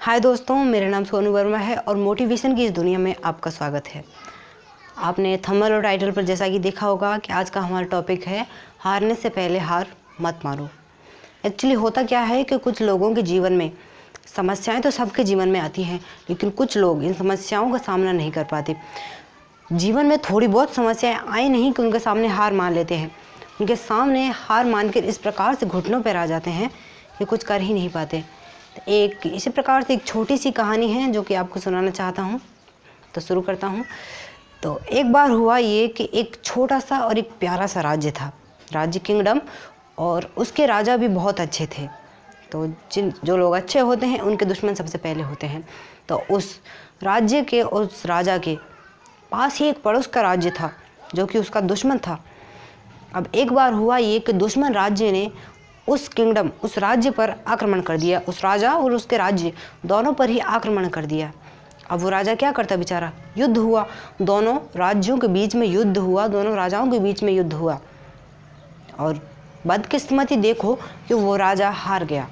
हाय दोस्तों, मेरा नाम सोनू वर्मा है और मोटिवेशन की इस दुनिया में आपका स्वागत है। आपने थंबनेल और टाइटल पर जैसा कि देखा होगा कि आज का हमारा टॉपिक है हारने से पहले हार मत मारो। एक्चुअली होता क्या है कि कुछ लोगों के जीवन में समस्याएं तो सबके जीवन में आती हैं, लेकिन कुछ लोग इन समस्याओं का सामना नहीं कर पाते। जीवन में थोड़ी बहुत समस्याएं आई नहीं कि उनके सामने हार मान लेते हैं। उनके सामने हार मानकर इस प्रकार से घुटनों पर आ जाते हैं कि कुछ कर ही नहीं पाते। एक इसी प्रकार से एक छोटी सी कहानी है जो कि आपको सुनाना चाहता हूँ, तो शुरू करता हूँ। तो एक बार हुआ ये कि एक छोटा सा और एक प्यारा सा राज्य था, राज्य किंगडम, और उसके राजा भी बहुत अच्छे थे। तो जो लोग अच्छे होते हैं उनके दुश्मन सबसे पहले होते हैं। तो उस राज्य के उस राजा के पास ही एक पड़ोस का राज्य था जो कि उसका दुश्मन था। अब एक बार हुआ ये कि दुश्मन राज्य ने उस किंगडम, उस राज्य पर आक्रमण कर दिया। उस राजा और उसके राज्य दोनों पर ही आक्रमण कर दिया। अब वो राजा क्या करता बेचारा, युद्ध हुआ, दोनों राज्यों के बीच में युद्ध हुआ, दोनों राजाओं के बीच में युद्ध हुआ। और बदकिस्मती देखो कि वो राजा हार गया।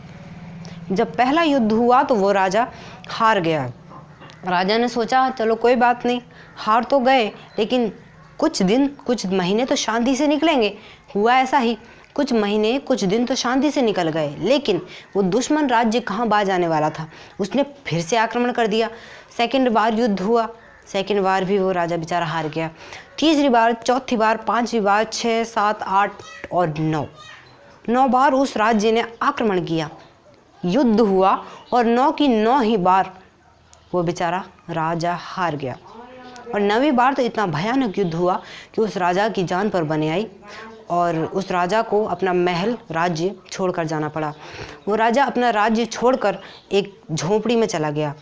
जब पहला युद्ध हुआ तो वो राजा हार गया। राजा ने सोचा चलो कोई बात नहीं, हार तो गए, लेकिन कुछ दिन कुछ महीने तो शांति से निकलेंगे। हुआ ऐसा ही, कुछ महीने कुछ दिन तो शांति से निकल गए, लेकिन वो दुश्मन राज्य कहाँ बाज आने वाला था, उसने फिर से आक्रमण कर दिया। सेकंड बार युद्ध हुआ, सेकंड बार भी वो राजा बेचारा हार गया। तीसरी बार, चौथी बार, पांचवी बार, 6, 7, 8 और 9 बार उस राज्य ने आक्रमण किया, युद्ध हुआ, और 9 की 9 ही बार वो बेचारा राजा हार गया। और 9वीं बार तो इतना भयानक युद्ध हुआ कि उस राजा की जान पर बने आई और उस राजा को अपना महल राज्य छोड़कर जाना पड़ा। वो राजा अपना राज्य छोड़कर एक झोपड़ी में चला गया,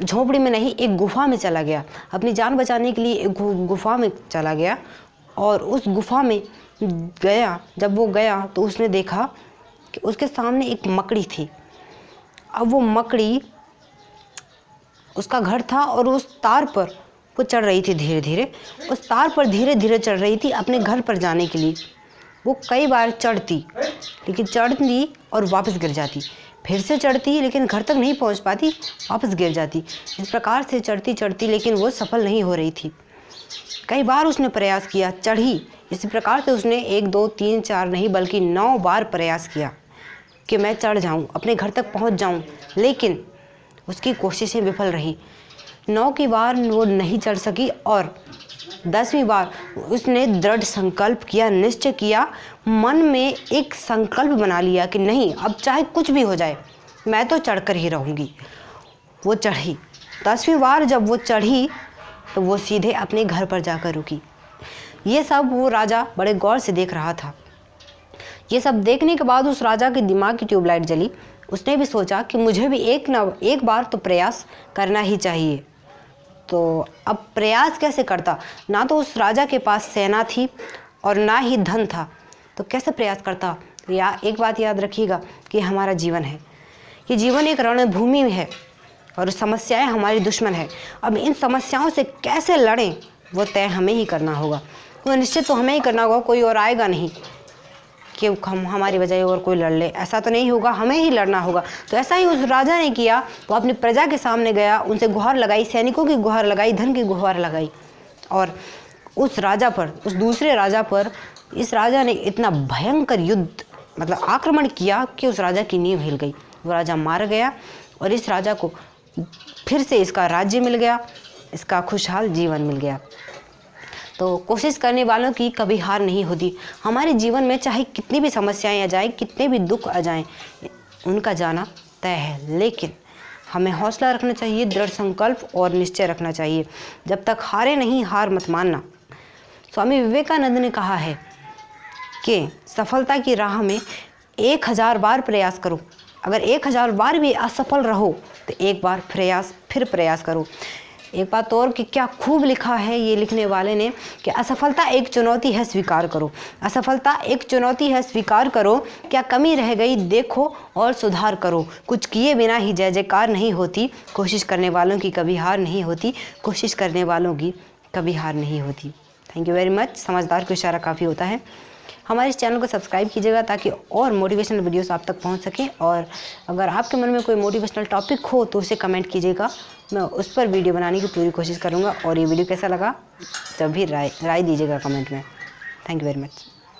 झोपड़ी में नहीं, एक गुफा में चला गया। अपनी जान बचाने के लिए एक गुफा में चला गया। और उस गुफा में गया, जब वो गया तो उसने देखा कि उसके सामने एक मकड़ी थी। अब वो मकड़ी उसका घर था और उस तार पर वो चढ़ रही थी, धीरे धीरे उस तार पर धीरे धीरे चढ़ रही थी अपने घर पर जाने के लिए। वो कई बार चढ़ती, लेकिन चढ़ती और वापस गिर जाती, फिर से चढ़ती लेकिन घर तक नहीं पहुंच पाती, वापस गिर जाती। इस प्रकार से चढ़ती चढ़ती लेकिन वो सफल नहीं हो रही थी। कई बार उसने प्रयास किया, चढ़ी, इसी प्रकार से उसने 1, 2, 3, 4 नहीं बल्कि 9 बार प्रयास किया कि मैं चढ़ जाऊं, अपने घर तक पहुंच जाऊं, लेकिन उसकी कोशिशें विफल रही। 9 की बार वो नहीं चढ़ सकी और 10वीं बार उसने दृढ़ संकल्प किया, निश्चय किया, मन में एक संकल्प बना लिया कि नहीं, अब चाहे कुछ भी हो जाए मैं तो चढ़कर ही रहूँगी। वो चढ़ी। 10वीं बार जब वो चढ़ी तो वो सीधे अपने घर पर जाकर रुकी। ये सब वो राजा बड़े गौर से देख रहा था। ये सब देखने के बाद उस राजा के दिमाग की ट्यूबलाइट जली। उसने भी सोचा कि मुझे भी एक बार तो प्रयास करना ही चाहिए। तो अब प्रयास कैसे करता, ना तो उस राजा के पास सेना थी और ना ही धन था, तो कैसे प्रयास करता। या एक बात याद रखिएगा कि हमारा जीवन है, ये जीवन एक रणभूमि है और समस्याएं हमारी दुश्मन है। अब इन समस्याओं से कैसे लड़ें वो तय हमें ही करना होगा, वो निश्चित तो हमें ही करना होगा, कोई और आएगा नहीं कि हमारी बजाय और कोई लड़ ले, ऐसा तो नहीं होगा, हमें ही लड़ना होगा। तो ऐसा ही उस राजा ने किया। वो अपनी प्रजा के सामने गया, उनसे गुहार लगाई, सैनिकों की गुहार लगाई, धन की गुहार लगाई, और उस राजा पर, उस दूसरे राजा पर इस राजा ने इतना भयंकर युद्ध मतलब आक्रमण किया कि उस राजा की नींव हिल गई। वो राजा मार गया और इस राजा को फिर से इसका राज्य मिल गया, इसका खुशहाल जीवन मिल गया। तो कोशिश करने वालों की कभी हार नहीं होती। हमारे जीवन में चाहे कितनी भी समस्याएं आ जाएं, कितने भी दुख आ जाएं, उनका जाना तय है, लेकिन हमें हौसला रखना चाहिए, दृढ़ संकल्प और निश्चय रखना चाहिए। जब तक हारे नहीं, हार मत मानना। स्वामी विवेकानंद ने कहा है कि सफलता की राह में 1000 बार प्रयास करो, अगर 1000 बार भी असफल रहो तो एक बार फिर प्रयास करो। एक बात और कि क्या खूब लिखा है ये लिखने वाले ने कि असफलता एक चुनौती है, स्वीकार करो। असफलता एक चुनौती है, स्वीकार करो। क्या कमी रह गई देखो और सुधार करो। कुछ किए बिना ही जय जयकार नहीं होती। कोशिश करने वालों की कभी हार नहीं होती। कोशिश करने वालों की कभी हार नहीं होती। Thank you very much. समझदार को इशारा काफ़ी होता है। हमारे इस चैनल को सब्सक्राइब कीजिएगा ताकि और मोटिवेशनल वीडियोस आप तक पहुंच सकें। और अगर आपके मन में कोई मोटिवेशनल टॉपिक हो तो उसे कमेंट कीजिएगा, मैं उस पर वीडियो बनाने की पूरी कोशिश करूँगा। और ये वीडियो कैसा लगा तब भी राय दीजिएगा कमेंट में। Thank you very much.